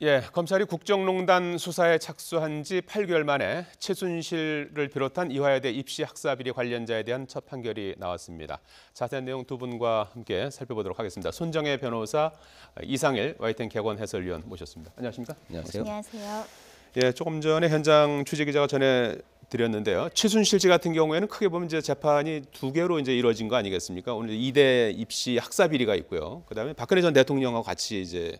예, 검찰이 국정농단 수사에 착수한 지 8개월 만에 최순실을 비롯한 이화여대 입시 학사비리 관련자에 대한 첫 판결이 나왔습니다. 자세한 내용 두 분과 함께 살펴보도록 하겠습니다. 손정혜 변호사, 이상일 YTN 개건 해설위원 모셨습니다. 안녕하십니까? 안녕하세요. 안녕하세요. 예, 조금 전에 현장 취재 기자가 전해드렸는데요. 최순실 씨 같은 경우에는 크게 보면 이제 재판이 두 개로 이제 이루어진 거 아니겠습니까? 오늘 이대 입시 학사 비리가 있고요. 그다음에 박근혜 전 대통령하고 같이 이제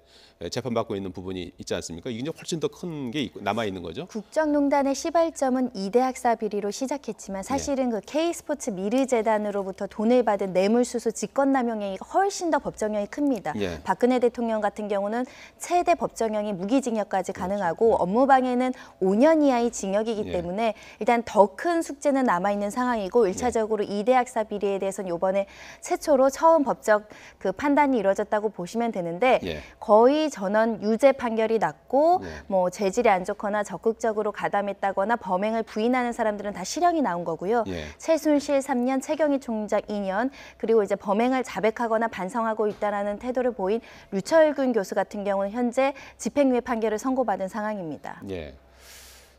재판받고 있는 부분이 있지 않습니까? 이게 이제 훨씬 더 큰 게 남아 있는 거죠. 국정농단의 시발점은 이대 학사 비리로 시작했지만 사실은 그 K스포츠 미르재단으로부터 돈을 받은 뇌물수수 직권남용이 훨씬 더 법정형이 큽니다. 예. 박근혜 대통령 같은 경우는 최대 법정형이 무기징역까지 가능하고 업무방해는 5년 이하의 징역이기 예. 때문에 일단 더 큰 숙제는 남아있는 상황이고 1차적으로 이대 학사 비리에 대해서는 이번에 최초로 처음 법적 그 판단이 이루어졌다고 보시면 되는데 예. 거의 전원 유죄 판결이 났고 네. 뭐 재질이 안 좋거나 적극적으로 가담했다거나 범행을 부인하는 사람들은 다 실형이 나온 거고요. 예. 최순실 3년, 최경희 총장 2년, 그리고 이제 범행을 자백하거나 반성하고 있다라는 태도를 보인 류철균 교수 같은 경우는 현재 집행유예 판결을 선고받은 상황입니다. 예.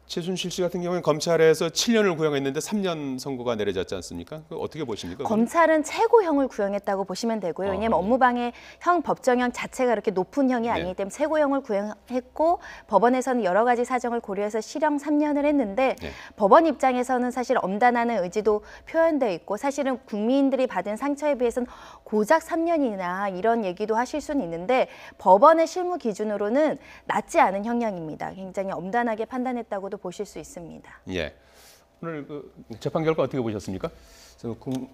최순실 씨 같은 경우는 검찰에서 7년을 구형했는데 3년 선고가 내려졌지 않습니까? 그거 어떻게 보십니까? 검찰은 최고형을 구형했다고 보시면 되고요. 왜냐하면 업무방해 형 법정형 자체가 그렇게 높은 형이 아니기 때문에 최고형을 구형했고 법원에서는 여러 가지 사정을 고려해서 실형 3년을 했는데 네. 법원 입장에서는 사실 엄단하는 의지도 표현되어 있고 사실은 국민들이 받은 상처에 비해서는 고작 3년이나 이런 얘기도 하실 수는 있는데 법원의 실무 기준으로는 낮지 않은 형량입니다. 굉장히 엄단하게 판단했다고도 보실 수 있습니다. 예. 오늘 그 재판 결과 어떻게 보셨습니까?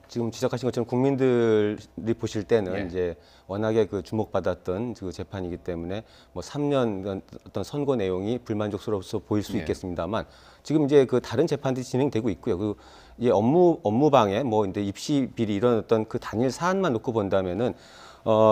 지금 지적하신 것처럼 국민들이 보실 때는 예. 이제 워낙에 그 주목받았던 그 재판이기 때문에 뭐 3년 어떤 선고 내용이 불만족스러워서 보일 수 예. 있겠습니다만 지금 이제 그 다른 재판들이 진행되고 있고요. 그 이 업무방해 뭐 이제 입시 비리 이런 어떤 그 단일 사안만 놓고 본다면은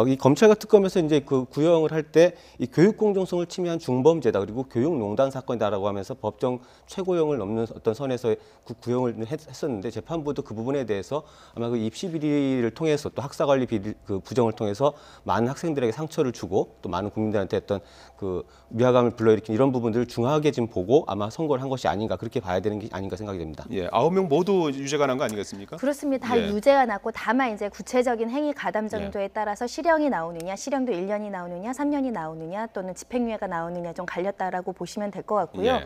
이 검찰과 특검에서 이제 그 구형을 할 때 이 교육 공정성을 침해한 중범죄다 그리고 교육농단 사건이다라고 하면서 법정 최고형을 넘는 어떤 선에서 그 구형을 했었는데 재판부도 그 부분에 대해서 아마 그 입시 비리를 통해서 또 학사 관리 비리 그 부정을 통해서 많은 학생들에게 상처를 주고 또 많은 국민들한테 어떤 그 위화감을 불러일으킨 이런 부분들을 중하게 지금 보고 아마 선고를 한 것이 아닌가 그렇게 봐야 되는 게 아닌가 생각이 됩니다. 예, 9명 모두 유죄가 난 거 아니겠습니까? 그렇습니다. 다 예. 유죄가 났고 다만 이제 구체적인 행위 가담 정도에 따라서 실형이 나오느냐, 실형도 1년이 나오느냐, 3년이 나오느냐 또는 집행유예가 나오느냐 좀 갈렸다라고 보시면 될 것 같고요.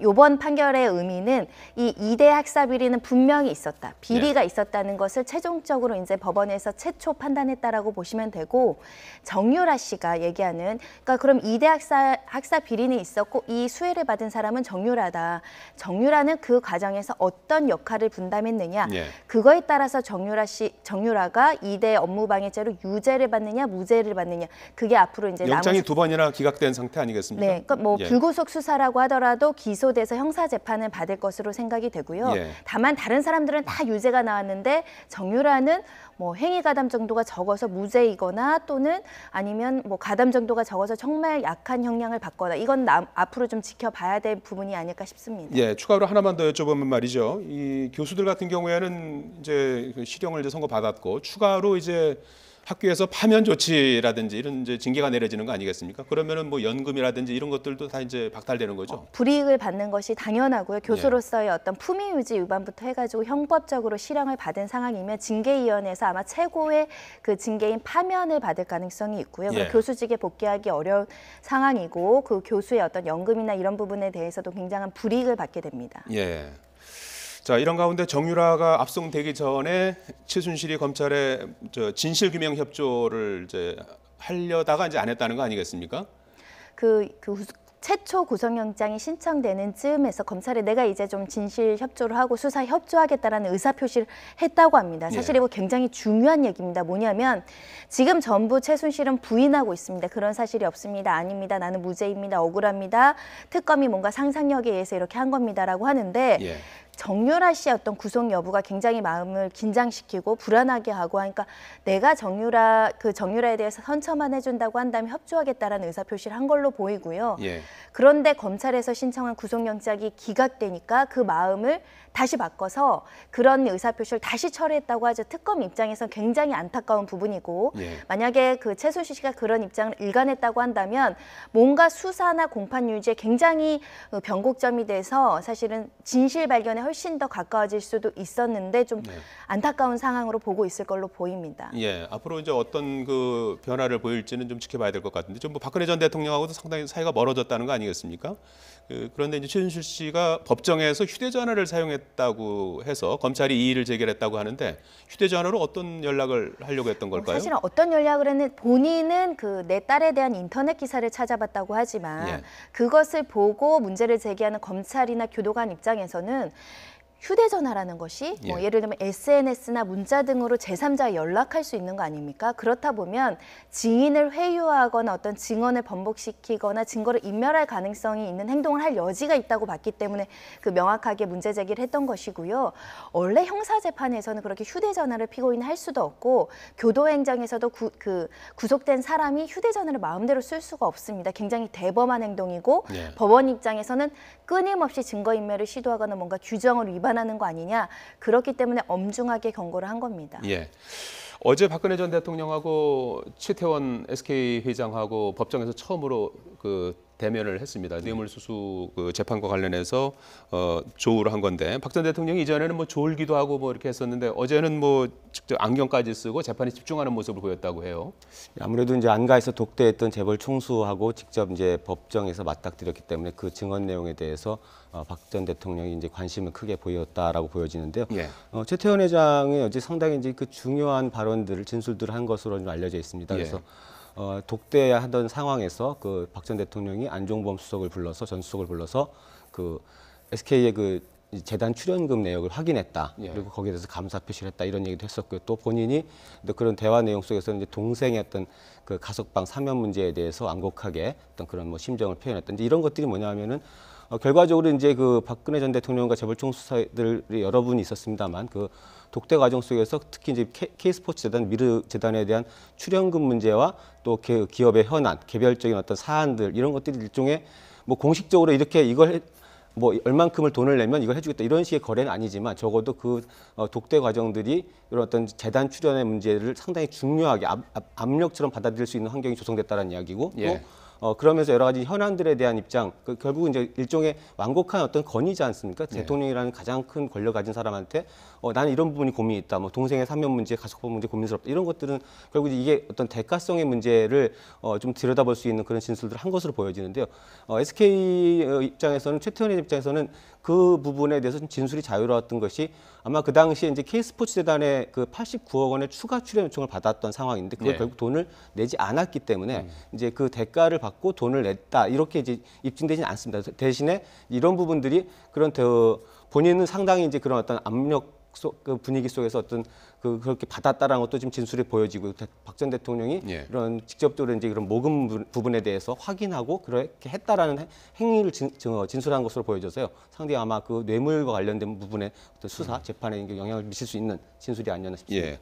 이번 판결의 의미는 이 이대 학사 비리는 분명히 있었다. 비리가 있었다는 것을 최종적으로 이제 법원에서 최초 판단했다라고 보시면 되고 정유라 씨가 얘기하는 그러니까 그럼 이대 학사 비리는 있었고 이 수혜를 받은 사람은 정유라다. 정유라는 그 과정에서 어떤 역할을 분담했느냐. 예. 그거에 따라서 정유라가 이대 업무방해죄로 유죄를 받느냐 무죄를 받느냐 그게 앞으로 이제 영장이 두 번이나 기각된 상태 아니겠습니까? 네, 그러니까 뭐 예. 불구속 수사라고 하더라도 기소돼서 형사 재판을 받을 것으로 생각이 되고요. 예. 다만 다른 사람들은 다 유죄가 나왔는데 정유라는 뭐 행위 가담 정도가 적어서 무죄이거나 또는 아니면 뭐 가담 정도가 적어서 정말 약한 형량을 받거나 이건 앞으로 좀 지켜봐야 될 부분이 아닐까 싶습니다. 예, 추가로 하나만 더 여쭤보면 말이죠. 이 교수들 같은 경우에는 이제 그 실형을 이제 선고받았고 추가로 이제 학교에서 파면 조치라든지 이런 이제 징계가 내려지는 거 아니겠습니까? 그러면은 뭐 연금이라든지 이런 것들도 다 이제 박탈되는 거죠. 불이익을 받는 것이 당연하고요. 교수로서의 어떤 품위 유지 위반부터 해가지고 형법적으로 실형을 받은 상황이면 징계위원회에서 아마 최고의 그 징계인 파면을 받을 가능성이 있고요. 예. 교수직에 복귀하기 어려운 상황이고 그 교수의 어떤 연금이나 이런 부분에 대해서도 굉장한 불이익을 받게 됩니다. 예. 자, 이런 가운데 정유라가 압송되기 전에 최순실이 검찰에 진실규명 협조를 이제 하려다가 이제 안 했다는 거 아니겠습니까? 최초 구속영장이 신청되는 즈음에서 검찰에 내가 이제 좀 진실 협조를 하고 수사 협조하겠다라는 의사표시를 했다고 합니다. 사실 이거 굉장히 중요한 얘기입니다. 뭐냐면 지금 전부 최순실은 부인하고 있습니다. 그런 사실이 없습니다. 아닙니다. 나는 무죄입니다. 억울합니다. 특검이 뭔가 상상력에 의해서 이렇게 한 겁니다라고 하는데 예. 정유라 씨의 어떤 구속 여부가 굉장히 마음을 긴장시키고 불안하게 하고 하니까 내가 정유라에 대해서 선처만 해준다고 한다면 협조하겠다라는 의사표시를 한 걸로 보이고요. 예. 그런데 검찰에서 신청한 구속영장이 기각되니까 그 마음을 다시 바꿔서 그런 의사표시를 다시 철회했다고 하죠. 특검 입장에서 굉장히 안타까운 부분이고 예. 만약에 그 최순실 씨가 그런 입장을 일관했다고 한다면 뭔가 수사나 공판 유지에 굉장히 변곡점이 돼서 사실은 진실 발견에 훨씬 더 가까워질 수도 있었는데 좀 네. 안타까운 상황으로 보고 있을 걸로 보입니다. 예, 앞으로 이제 어떤 그 변화를 보일지는 좀 지켜봐야 될 것 같은데, 좀 뭐 박근혜 전 대통령하고도 상당히 사이가 멀어졌다는 거 아니겠습니까? 그런데 이제 최순실 씨가 법정에서 휴대전화를 사용했다고 해서 검찰이 이의를 제기했다고 하는데 휴대전화로 어떤 연락을 하려고 했던 걸까요? 사실은 어떤 연락을 했는지 본인은 그 내 딸에 대한 인터넷 기사를 찾아봤다고 하지만 예. 그것을 보고 문제를 제기하는 검찰이나 교도관 입장에서는 휴대전화라는 것이 뭐 예. 예를 들면 SNS나 문자 등으로 제3자와 연락할 수 있는 거 아닙니까? 그렇다 보면 증인을 회유하거나 어떤 증언을 번복시키거나 증거를 인멸할 가능성이 있는 행동을 할 여지가 있다고 봤기 때문에 그 명확하게 문제 제기를 했던 것이고요. 원래 형사재판에서는 그렇게 휴대전화를 피고인이 할 수도 없고 교도행정에서도 구속된 사람이 휴대전화를 마음대로 쓸 수가 없습니다. 굉장히 대범한 행동이고 예. 법원 입장에서는 끊임없이 증거인멸을 시도하거나 뭔가 규정을 위반하는 거 아니냐. 그렇기 때문에 엄중하게 경고를 한 겁니다. 예. 어제 박근혜 전 대통령하고 최태원 SK 회장하고 법정에서 처음으로 그 대면을 했습니다. 뇌물수수 그 재판과 관련해서 조우를 한 건데 박 전 대통령이 이전에는 뭐 졸기도 하고 뭐 이렇게 했었는데 어제는 뭐 직접 안경까지 쓰고 재판에 집중하는 모습을 보였다고 해요. 아무래도 이제 안가에서 독대했던 재벌 총수하고 직접 이제 법정에서 맞닥뜨렸기 때문에 그 증언 내용에 대해서 박 전 대통령이 이제 관심을 크게 보였다라고 보여지는데요. 예. 최태원 회장이 어제 상당히 이제 그 중요한 발언들을 진술들을 한 것으로 좀 알려져 있습니다. 예. 그래서 독대하던 상황에서 그 박 전 대통령이 안종범 수석을 불러서 전 수석을 불러서 그 SK의 그 재단 출연금 내역을 확인했다. 예. 그리고 거기에 대해서 감사 표시를 했다. 이런 얘기도 했었고요. 또 본인이 그런 대화 내용 속에서 이제 동생의 어떤 그 가석방 사면 문제에 대해서 완곡하게 어떤 그런 뭐 심정을 표현했던 이런 것들이 뭐냐면은 결과적으로 이제 그 박근혜 전 대통령과 재벌 총수들이 여러 분이 있었습니다만 그 독대 과정 속에서 특히 이제 K스포츠 재단, 미르 재단에 대한 출연금 문제와 또 기업의 현안, 개별적인 어떤 사안들 이런 것들이 일종의 뭐 공식적으로 이렇게 이걸 뭐 얼만큼을 돈을 내면 이걸 해주겠다 이런 식의 거래는 아니지만 적어도 그 독대 과정들이 이런 어떤 재단 출연의 문제를 상당히 중요하게 압력처럼 받아들일 수 있는 환경이 조성됐다는 이야기고 예. 또 그러면서 여러 가지 현안들에 대한 입장, 결국은 이제 일종의 완곡한 어떤 건의지 않습니까? 네. 대통령이라는 가장 큰 권력 가진 사람한테 나는 이런 부분이 고민이 있다. 뭐 동생의 사면 문제, 가석방 문제 고민스럽다. 이런 것들은 결국 이게 어떤 대가성의 문제를 좀 들여다볼 수 있는 그런 진술들을 한 것으로 보여지는데요. SK 입장에서는 최태원 입장에서는 그 부분에 대해서 좀 진술이 자유로웠던 것이 아마 그 당시에 이제 K스포츠 재단에 그 89억 원의 추가 출연 요청을 받았던 상황인데 그걸 네. 결국 돈을 내지 않았기 때문에 이제 그 대가를 받고 돈을 냈다 이렇게 이제 입증되지는 않습니다. 대신에 이런 부분들이 그런 본인은 상당히 이제 그런 어떤 압력 그 분위기 속에서 어떤 그렇게 받았다라는 것도 지금 진술이 보여지고 박 전 대통령이 예. 이런 직접적으로 이제 그런 모금 부분에 대해서 확인하고 그렇게 했다라는 행위를 진술한 것으로 보여져서요. 상당히 아마 그 뇌물과 관련된 부분에 어떤 수사 재판에 영향을 미칠 수 있는 진술이 아니었나 싶습니다. 예.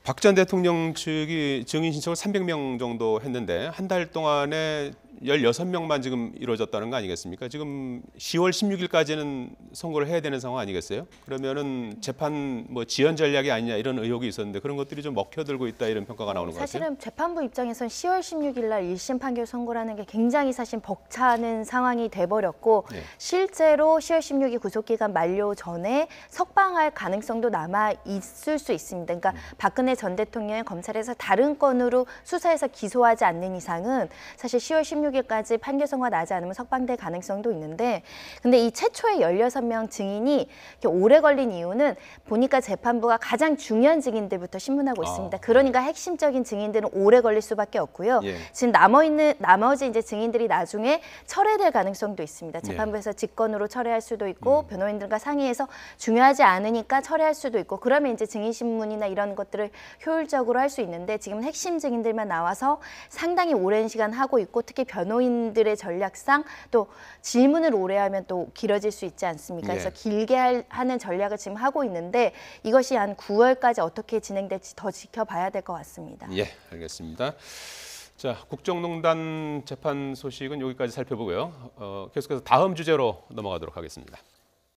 박 전 대통령 측이 증인 신청을 300명 정도 했는데 한 달 동안에 16명만 지금 이루어졌다는 거 아니겠습니까? 지금 10월 16일까지는 선고를 해야 되는 상황 아니겠어요? 그러면은 재판 뭐 지연 전략이 아니냐 이런 의혹이 있었는데 그런 것들이 좀 먹혀들고 있다 이런 평가가 나오는 것 같아요. 사실은 재판부 입장에서는 10월 16일 날 1심 판결 선고라는 게 굉장히 사실 벅차는 상황이 돼버렸고 네. 실제로 10월 16일 구속기간 만료 전에 석방할 가능성도 남아 있을 수 있습니다. 그러니까 박근혜 전 대통령의 검찰에서 다른 건으로 수사해서 기소하지 않는 이상은 사실 10월 16일까지 판결 선고가 나지 않으면 석방될 가능성도 있는데 근데 이 최초의 16명 증인이 이렇게 오래 걸린 이유는 보니까 재판부가 가장 중요한 중요한 증인들부터 신문하고 있습니다. 그러니까 핵심적인 증인들은 오래 걸릴 수밖에 없고요. 예. 지금 나머지 이제 증인들이 나중에 철회될 가능성도 있습니다. 재판부에서 직권으로 철회할 수도 있고 변호인들과 상의해서 중요하지 않으니까 철회할 수도 있고 그러면 이제 증인 신문이나 이런 것들을 효율적으로 할 수 있는데 지금 핵심 증인들만 나와서 상당히 오랜 시간 하고 있고 특히 변호인들의 전략상 또 질문을 오래 하면 또 길어질 수 있지 않습니까? 예. 그래서 길게 하는 전략을 지금 하고 있는데 이것이 한 9월까지 어떻게 진행될지 더 지켜봐야 될 것 같습니다. 예, 알겠습니다. 자, 국정농단 재판 소식은 여기까지 살펴보고요. 계속해서 다음 주제로 넘어가도록 하겠습니다.